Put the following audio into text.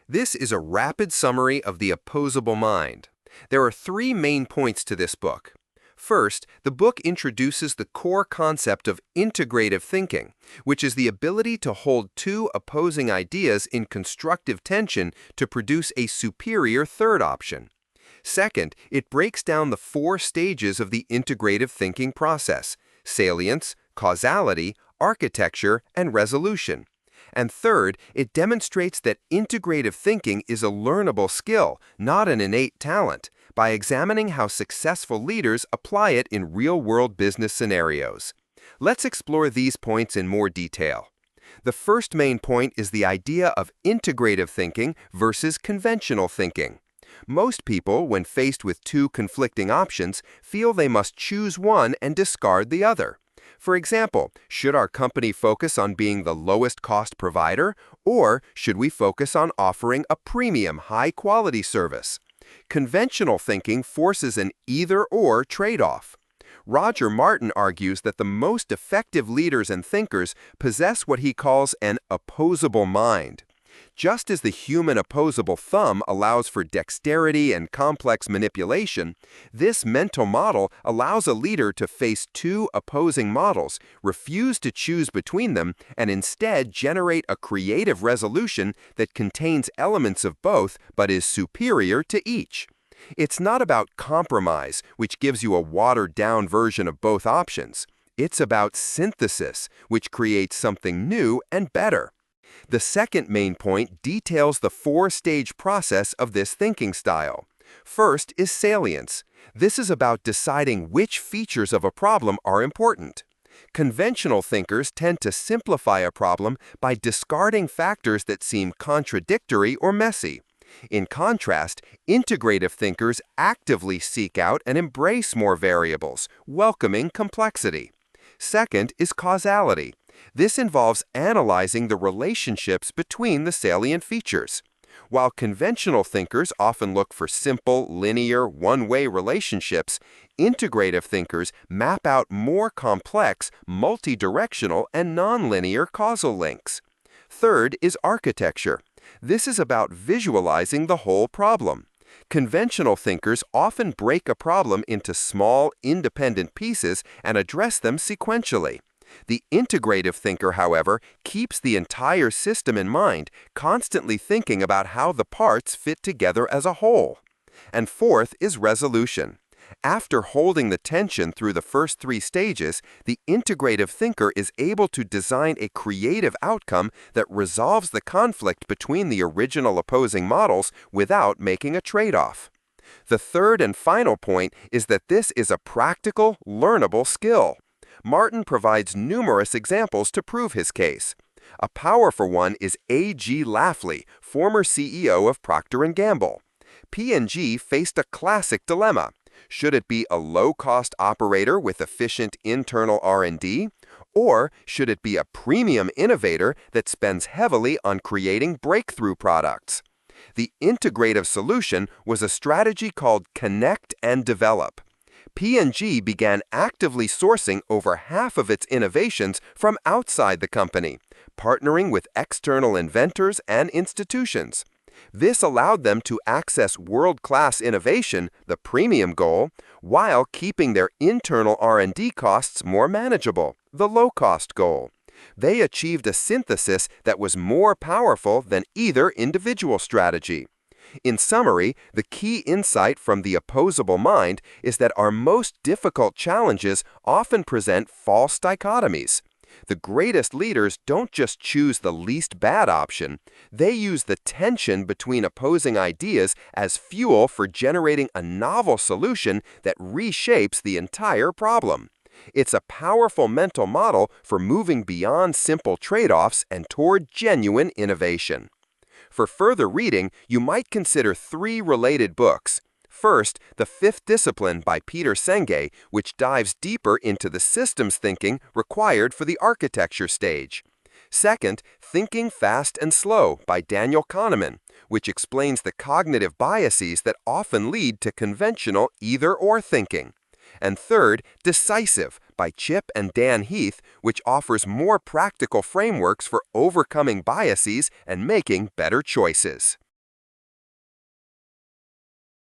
This is a rapid summary of the opposable mind. There are three main points to this book. First, the book introduces the core concept of integrative thinking, which is the ability to hold two opposing ideas in constructive tension to produce a superior third option. Second, it breaks down the four stages of the integrative thinking process: salience, causality, architecture, and resolution. And third, it demonstrates that integrative thinking is a learnable skill, not an innate talent, by examining how successful leaders apply it in real-world business scenarios. Let's explore these points in more detail. The first main point is the idea of integrative thinking versus conventional thinking. Most people, when faced with two conflicting options, feel they must choose one and discard the other. For example, should our company focus on being the lowest cost provider, or should we focus on offering a premium, high-quality service? Conventional thinking forces an either-or trade-off. Roger Martin argues that the most effective leaders and thinkers possess what he calls an opposable mind. Just as the human opposable thumb allows for dexterity and complex manipulation, this mental model allows a leader to face two opposing models, refuse to choose between them, and instead generate a creative resolution that contains elements of both but is superior to each. It's not about compromise, which gives you a watered-down version of both options. It's about synthesis, which creates something new and better. The second main point details the four-stage process of this thinking style. First is salience. This is about deciding which features of a problem are important. Conventional thinkers tend to simplify a problem by discarding factors that seem contradictory or messy. In contrast, integrative thinkers actively seek out and embrace more variables, welcoming complexity. Second is causality. This involves analyzing the relationships between the salient features. While conventional thinkers often look for simple, linear, one-way relationships, integrative thinkers map out more complex, multi-directional, and nonlinear causal links. Third is architecture. This is about visualizing the whole problem. Conventional thinkers often break a problem into small, independent pieces and address them sequentially. The integrative thinker, however, keeps the entire system in mind, constantly thinking about how the parts fit together as a whole. And fourth is resolution. After holding the tension through the first three stages, the integrative thinker is able to design a creative outcome that resolves the conflict between the original opposing models without making a trade-off. The third and final point is that this is a practical, learnable skill. Martin provides numerous examples to prove his case. A powerful one is A.G. Lafley, former CEO of Procter & Gamble. P&G faced a classic dilemma. Should it be a low-cost operator with efficient internal R&D, or should it be a premium innovator that spends heavily on creating breakthrough products? The integrative solution was a strategy called Connect and Develop. P&G began actively sourcing over half of its innovations from outside the company, partnering with external inventors and institutions. This allowed them to access world-class innovation, the premium goal, while keeping their internal R&D costs more manageable, the low-cost goal. They achieved a synthesis that was more powerful than either individual strategy. In summary, the key insight from the opposable mind is that our most difficult challenges often present false dichotomies. The greatest leaders don't just choose the least bad option, they use the tension between opposing ideas as fuel for generating a novel solution that reshapes the entire problem. It's a powerful mental model for moving beyond simple trade-offs and toward genuine innovation. For further reading, you might consider three related books. First, The Fifth Discipline by Peter Senge, which dives deeper into the systems thinking required for the architecture stage. Second, Thinking Fast and Slow by Daniel Kahneman, which explains the cognitive biases that often lead to conventional either-or thinking. And third, Decisive by Chip and Dan Heath, which offers more practical frameworks for overcoming biases and making better choices.